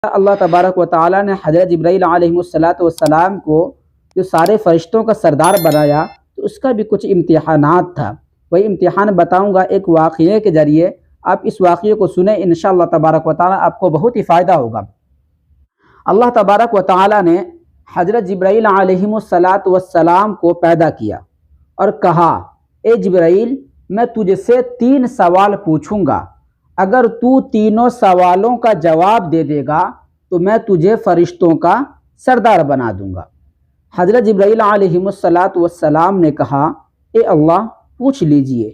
اللہ تبارک و تعالیٰ نے حضرت جبرائیل علیہ السلام کو جو سارے فرشتوں کا سردار بنایا تو اس کا بھی کچھ امتحانات تھا. وہی امتحان بتاؤں گا ایک واقعے کے ذریعے. آپ اس واقعے کو سنیں، انشاءاللہ تبارک و تعالیٰ آپ کو بہت ہی فائدہ ہوگا. اللہ تبارک و تعالیٰ نے حضرت جبرائیل علیہ السلام کو پیدا کیا اور کہا، اے جبرائیل میں تجھ سے 3 سوال پوچھوں گا، اگر تو تینوں سوالوں کا جواب دے دے گا تو میں تجھے فرشتوں کا سردار بنا دوں گا. حضرت جبرائیل علیہ السلام نے کہا، اے اللہ پوچھ لیجئے.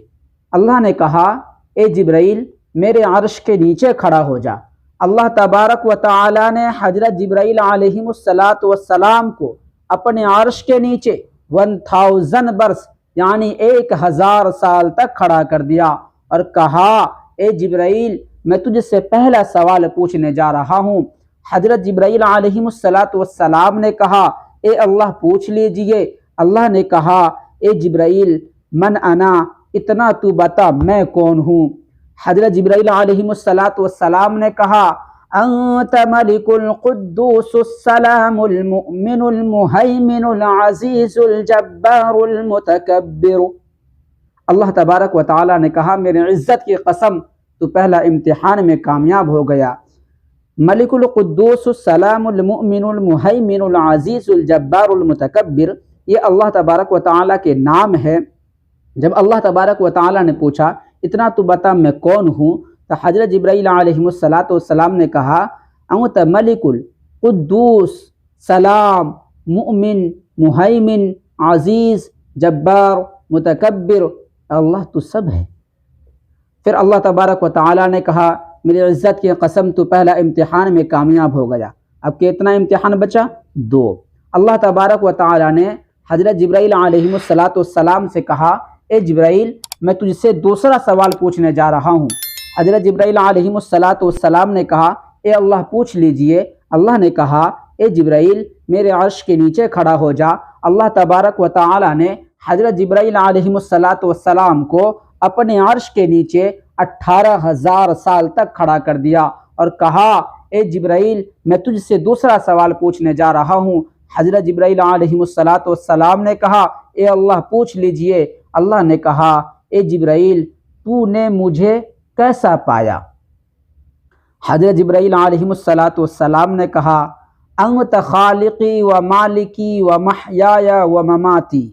اللہ نے کہا، اے جبرائیل میرے عرش کے نیچے کھڑا ہو جا. اللہ تبارک و تعالی نے حضرت جبرائیل علیہ السلام کو اپنے عرش کے نیچے 1000 برس یعنی 1000 سال تک کھڑا کر دیا اور کہا، اے جبرائیل میں تجھ سے پہلا سوال پوچھنے جا رہا ہوں. حضرت جبرائیل علیہ السلام نے کہا، اے اللہ پوچھ لیجئے. اللہ نے کہا، اے جبرائیل من انا، اتنا تو بتا میں کون ہوں. حضرت جبرائیل علیہ السلام نے کہا، انت ملک القدوس السلام المؤمن المہیمن العزیز الجبار المتکبر. اللہ تبارک و تعالی نے کہا، میرے عزت کی قسم تو پہلا امتحان میں کامیاب ہو گیا. ملک القدوس السلام المؤمن المہیمن العزیز الجبار المتکبر، یہ اللہ تبارک و تعالی کے نام ہے. جب اللہ تبارک و تعالی نے پوچھا اتنا تو بتا میں کون ہوں، تو حضرت جبرائیل علیہ السلام نے کہا، انت ملک القدوس سلام مؤمن مہیمن عزیز جبار متکبر، اللہ تو سب ہے. پھر اللہ تبارک و تعالی نے کہا، میری عزت کی قسم تو پہلا امتحان میں کامیاب ہو گیا. اب کتنا امتحان بچا؟ 2. اللہ تبارک و تعالی نے حضرت جبرائیل علیہ السلام سے کہا، اے جبرائیل میں تجھ سے دوسرا سوال پوچھنے جا رہا ہوں. حضرت جبرائیل علیہ السلام نے کہا، اے اللہ پوچھ لیجئے. اللہ نے کہا، اے جبرائیل میرے عرش کے نیچے کھڑا ہو جا. اللہ تبارک و تعالی نے حضرت جبرائیل علیہ السلام کو اپنے عرش کے نیچے 18000 سال تک کھڑا کر دیا اور کہا، اے جبرائیل میں تجھ سے دوسرا سوال پوچھنے جا رہا ہوں. حضرت جبرائیل علیہ السلام نے کہا، اے اللہ پوچھ لیجئے. اللہ نے کہا، اے جبرائیل تو نے مجھے کیسا پایا؟ حضرت جبرائیل علیہ السلام نے کہا، انت خالقی و مالکی و محیای و مماتی.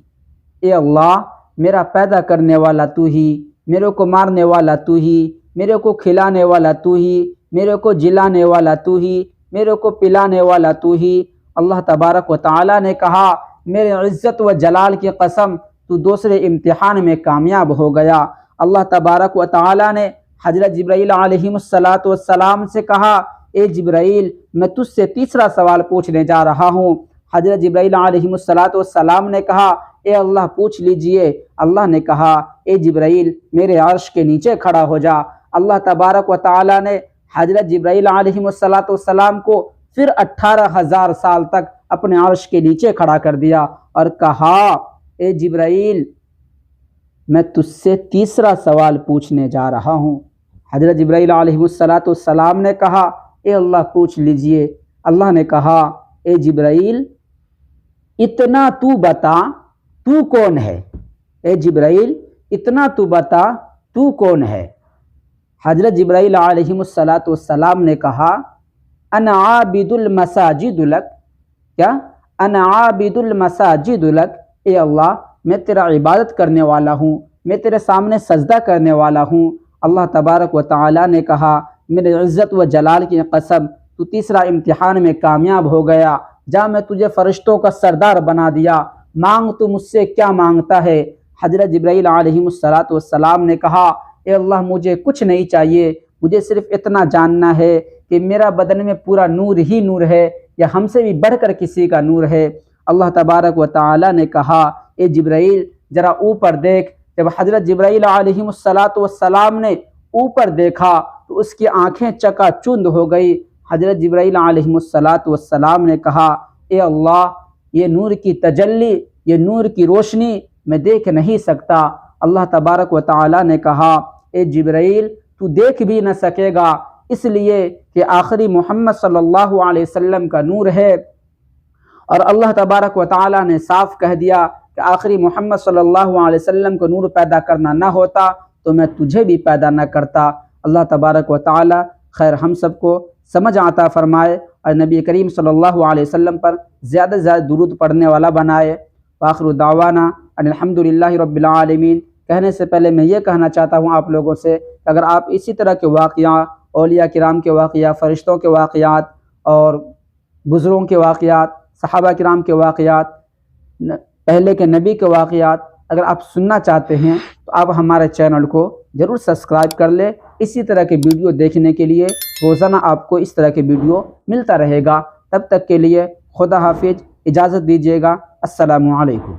اے اللہ میرا پیدا کرنے والا تو ہی، میرے کو مارنے والا تو ہی، میرے کو کھلانے والا تو ہی، میرے کو جلانے والا تو ہی، میرے کو پلانے والا تو ہی. اللہ تبارک و تعالی نے کہا، میرے عزت و جلال کی قسم تو دوسرے امتحان میں کامیاب ہو گیا. اللہ تبارک و تعالی نے حضرت جبرائیل علیہ السلام سے کہا، اے جبرائیل میں تجھ سے تیسرا سوال پوچھنے جا رہا ہوں. حضرت جبرائیل علیہ السلام نے کہا، اے اللہ پوچھ لیجئے. اللہ نے کہا، اے جبرائیل میرے عرش کے نیچے کھڑا ہو جا. اللہ تبارک و تعالی نے حضرت جبرائیل علیہ السلام کو پھر 18000 سال تک اپنے عرش کے نیچے کھڑا کر دیا اور کہا، اے جبرائیل میں تجھ سے تیسرا سوال پوچھنے جا رہا ہوں. حضرت جبرائیل علیہ السلام نے کہا، اے اللہ پوچھ لیجئے. اللہ نے کہا، اے جبرائیل اتنا تو بتا تو کون ہے؟ اے جبرائیل اتنا تو بتا تو کون ہے؟ حضرت جبرائیل علیہ السلام نے کہا، انا عابد المساجد لک. کیا؟ انا عابد المساجد لک. اے اللہ میں تیرا عبادت کرنے والا ہوں، میں تیرے سامنے سجدہ کرنے والا ہوں. اللہ تبارک و تعالی نے کہا، میرے عزت و جلال کی قسم تو تیسرا امتحان میں کامیاب ہو گیا. جا میں تجھے فرشتوں کا سردار بنا دیا، مانگ تو مجھ سے کیا مانگتا ہے؟ حضرت جبرائیل علیہ السلام نے کہا، اے اللہ مجھے کچھ نہیں چاہیے، مجھے صرف اتنا جاننا ہے کہ میرا بدن میں پورا نور ہی نور ہے یا ہم سے بھی بڑھ کر کسی کا نور ہے. اللہ تبارک و تعالی نے کہا، اے جبرائیل ذرا اوپر دیکھ. جب حضرت جبرائیل علیہ السلام نے اوپر دیکھا تو اس کی آنکھیں چکا چوند ہو گئی. حضرت جبرائیل علیہ السلام نے کہا، اے اللہ یہ نور کی تجلی، یہ نور کی روشنی میں دیکھ نہیں سکتا. اللہ تبارک و تعالی نے کہا، اے جبرائیل تو دیکھ بھی نہ سکے گا اس لیے کہ آخری محمد صلی اللہ علیہ وسلم کا نور ہے، اور اللہ تبارک و تعالیٰ نے صاف کہہ دیا کہ آخری محمد صلی اللہ علیہ وسلم کو نور پیدا کرنا نہ ہوتا تو میں تجھے بھی پیدا نہ کرتا۔ اللہ تبارک و تعالیٰ خیر ہم سب کو سمجھ عطا فرمائے اور نبی کریم صلی اللہ علیہ وسلم پر زیادہ سے زیادہ درود پڑھنے والا بنائے۔ وآخر دعوانا ان الحمدللہ رب العالمین۔ کہنے سے پہلے میں یہ کہنا چاہتا ہوں آپ لوگوں سے کہ اگر آپ اسی طرح کے واقعات، اولیاء کرام کے واقعات، فرشتوں کے واقعات اور بزرگوں کے واقعات، صحابہ کرام کے واقعات، پہلے کے نبی کے واقعات اگر آپ سننا چاہتے ہیں تو آپ ہمارے چینل کو ضرور سبسکرائب کر لیں۔ اسی طرح کے ویڈیو دیکھنے کے لیے روزانہ آپ کو اس طرح کے ویڈیو ملتا رہے گا۔ تب تک کے لیے خدا حافظ، اجازت دیجیے گا۔ السلام علیکم۔